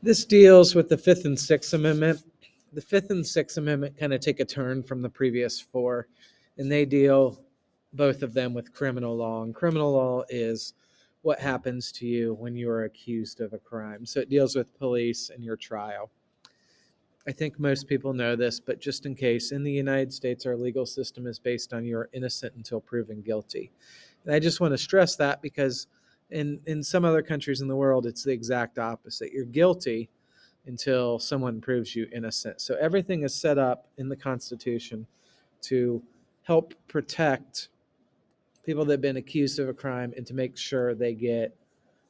This deals with the Fifth and Sixth Amendment. The Fifth and Sixth Amendment kind of take a turn from the previous four, and they deal, both of them, with criminal law. And criminal law is what happens to you when you are accused of a crime. So it deals with police and your trial. I think most people know this, but just in case, in the United States, our legal system is based on you're innocent until proven guilty. And I just want to stress that because in some other countries in the world, it's the exact opposite. You're guilty until someone proves you innocent. So everything is set up in the Constitution to help protect people that have been accused of a crime and to make sure they get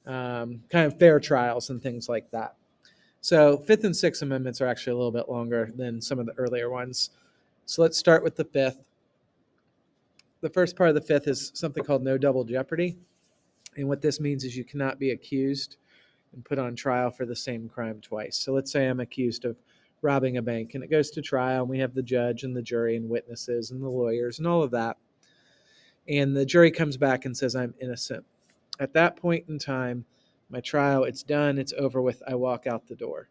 kind of fair trials and things like that. So Fifth and Sixth Amendments are actually a little bit longer than some of the earlier ones. So let's start with the Fifth. The first part of the Fifth is something called no double jeopardy. And what this means is you cannot be accused and put on trial for the same crime twice. So let's say I'm accused of robbing a bank and it goes to trial, and we have the judge and the jury and witnesses and the lawyers and all of that. And the jury comes back and says I'm innocent. At that point in time, my trial, it's done, it's over with, I walk out the door.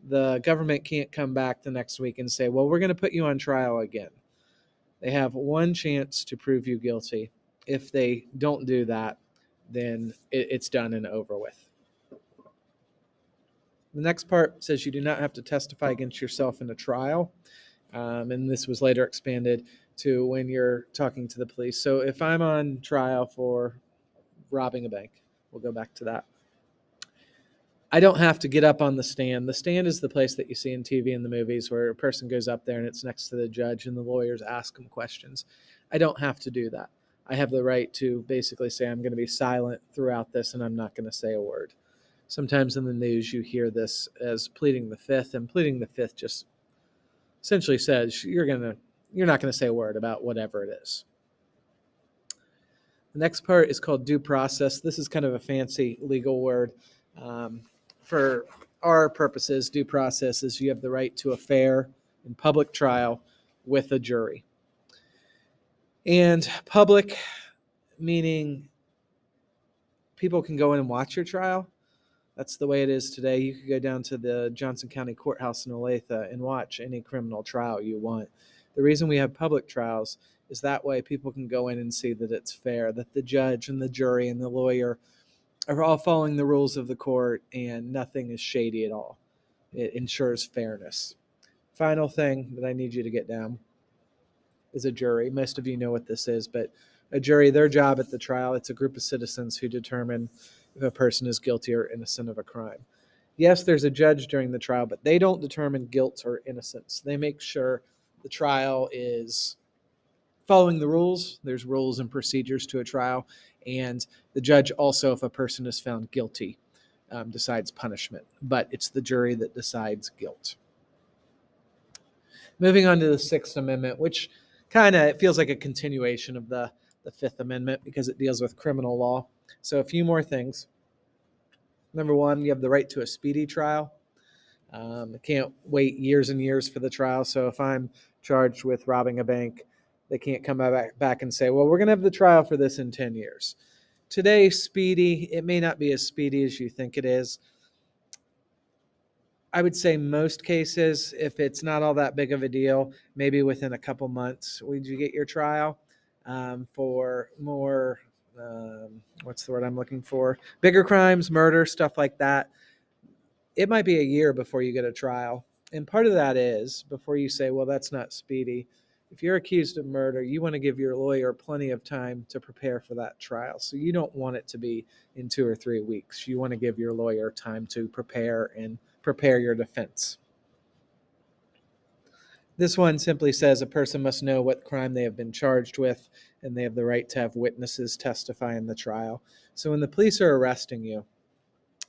The government can't come back the next week and say, well, we're going to put you on trial again. They have one chance to prove you guilty. If they don't do that, then it's done and over with. The next part says you do not have to testify against yourself in a trial. And this was later expanded to when you're talking to the police. So if I'm on trial for robbing a bank, we'll go back to that. I don't have to get up on the stand. The stand is the place that you see in TV and the movies where a person goes up there and it's next to the judge and the lawyers ask them questions. I don't have to do that. I have the right to basically say I'm going to be silent throughout this and I'm not going to say a word. Sometimes in the news you hear this as pleading the Fifth, and pleading the Fifth just essentially says you're not going to say a word about whatever it is. The next part is called due process. This is kind of a fancy legal word. For our purposes, due process is you have the right to a fair and public trial with a jury. And public, meaning people can go in and watch your trial. That's the way it is today. You could go down to the Johnson County Courthouse in Olathe and watch any criminal trial you want. The reason we have public trials is that way people can go in and see that it's fair, that the judge and the jury and the lawyer are all following the rules of the court and nothing is shady at all. It ensures fairness. Final thing that I need you to get down is a jury. Most of you know what this is, but a jury, their job at the trial, it's a group of citizens who determine if a person is guilty or innocent of a crime. Yes, there's a judge during the trial, but they don't determine guilt or innocence. They make sure the trial is following the rules. There's rules and procedures to a trial. And the judge also, if a person is found guilty, decides punishment. But it's the jury that decides guilt. Moving on to the Sixth Amendment, which kind of it feels like a continuation of the Fifth Amendment because it deals with criminal law. So a few more things. Number one, you have the right to a speedy trial. I can't wait years and years for the trial. So if I'm charged with robbing a bank, they can't come back and say, well, we're going to have the trial for this in 10 years. Today, speedy, it may not be as speedy as you think it is. I would say most cases, if it's not all that big of a deal, maybe within a couple months, would you get your trial for more, what's the word I'm looking for? Bigger crimes, murder, stuff like that. It might be a year before you get a trial. And part of that is, before you say, well, that's not speedy, if you're accused of murder, you want to give your lawyer plenty of time to prepare for that trial. So you don't want it to be in 2 or 3 weeks. You want to give your lawyer time to prepare your defense. This one simply says a person must know what crime they have been charged with, and they have the right to have witnesses testify in the trial. So when the police are arresting you,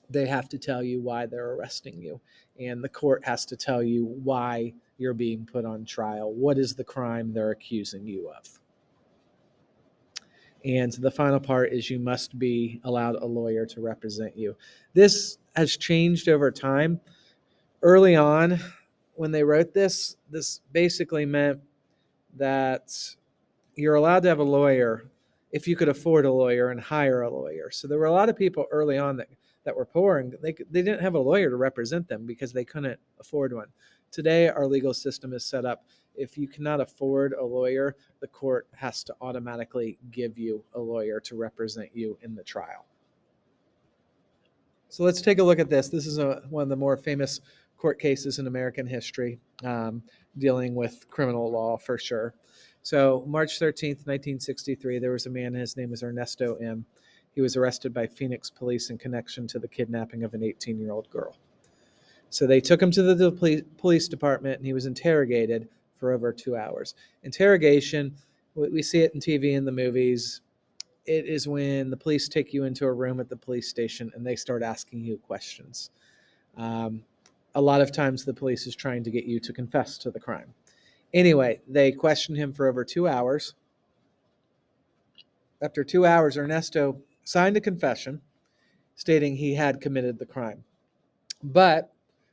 they have to tell you why they're arresting you. And the court has to tell you why you're being put on trial. What is the crime they're accusing you of? And the final part is you must be allowed a lawyer to represent you. This has changed over time. Early on, when they wrote this basically meant that you're allowed to have a lawyer if you could afford a lawyer and hire a lawyer. So there were a lot of people early on that that were poor, and they didn't have a lawyer to represent them because they couldn't afford one. Today, our legal system is set up. If you cannot afford a lawyer, the court has to automatically give you a lawyer to represent you in the trial. So let's take a look at this. This is one of the more famous court cases in American history, dealing with criminal law for sure. So March 13th, 1963, there was a man, his name was Ernesto M. He was arrested by Phoenix police in connection to the kidnapping of an 18-year-old girl. So they took him to the police department, and he was interrogated for over 2 hours. Interrogation, we see it in TV and the movies. It is when the police take you into a room at the police station and they start asking you questions. A lot of times the police is trying to get you to confess to the crime. Anyway, they questioned him for over 2 hours. After 2 hours, Ernesto signed a confession stating he had committed the crime. But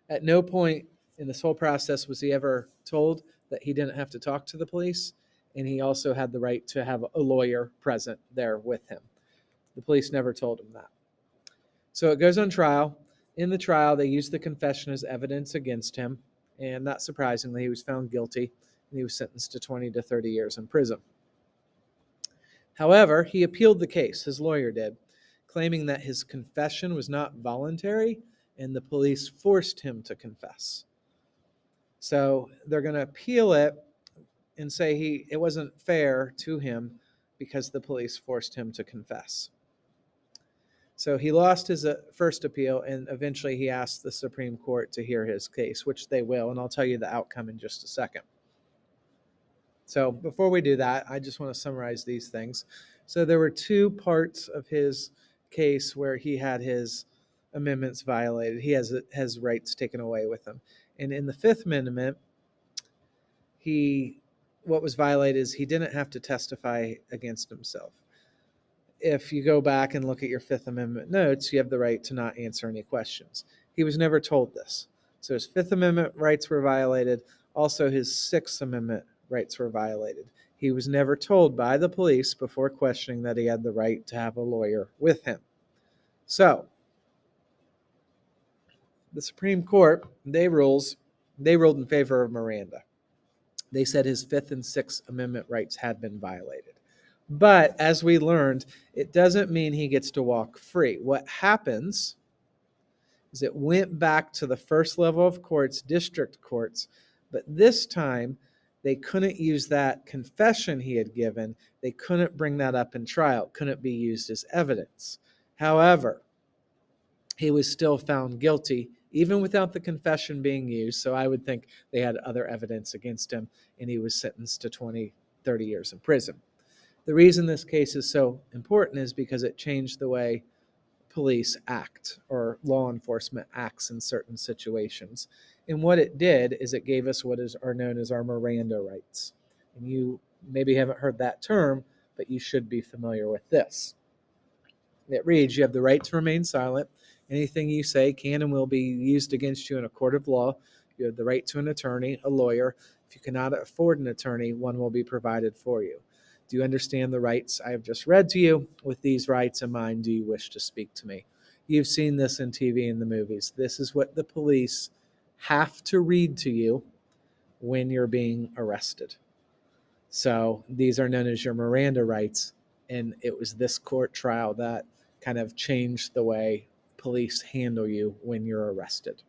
at no point in this whole process was he ever told that he didn't have to talk to the police, and he also had the right to have a lawyer present there with him. The police never told him that. So it goes on trial. In the trial, they used the confession as evidence against him, and not surprisingly, he was found guilty, and he was sentenced to 20 to 30 years in prison. However, he appealed the case, his lawyer did, claiming that his confession was not voluntary and the police forced him to confess. So they're going to appeal it and say it wasn't fair to him because the police forced him to confess. So he lost his first appeal, and eventually he asked the Supreme Court to hear his case, which they will, and I'll tell you the outcome in just a second. So before we do that, I just want to summarize these things. So there were two parts of his case where he had his amendments violated. He has rights taken away with him. And in the Fifth Amendment, what was violated is he didn't have to testify against himself. If you go back and look at your Fifth Amendment notes, you have the right to not answer any questions. He was never told this. So his Fifth Amendment rights were violated. Also, his Sixth Amendment rights were violated. He was never told by the police before questioning that he had the right to have a lawyer with him. So the Supreme Court, they ruled in favor of Miranda. They said his Fifth and Sixth Amendment rights had been violated. But as we learned, it doesn't mean he gets to walk free. What happens is it went back to the first level of courts, district courts, but this time they couldn't use that confession he had given. They couldn't bring that up in trial. It couldn't be used as evidence. However, he was still found guilty, even without the confession being used. So I would think they had other evidence against him, and he was sentenced to 20, 30 years in prison. The reason this case is so important is because it changed the way police act or law enforcement acts in certain situations. And what it did is it gave us what are known as our Miranda rights. And you maybe haven't heard that term, but you should be familiar with this. It reads, you have the right to remain silent. Anything you say can and will be used against you in a court of law. You have the right to an attorney, a lawyer. If you cannot afford an attorney, one will be provided for you. Do you understand the rights I have just read to you? With these rights in mind, do you wish to speak to me? You've seen this in TV and the movies. This is what the police have to read to you when you're being arrested. So these are known as your Miranda rights, and it was this court trial that kind of changed the way police handle you when you're arrested.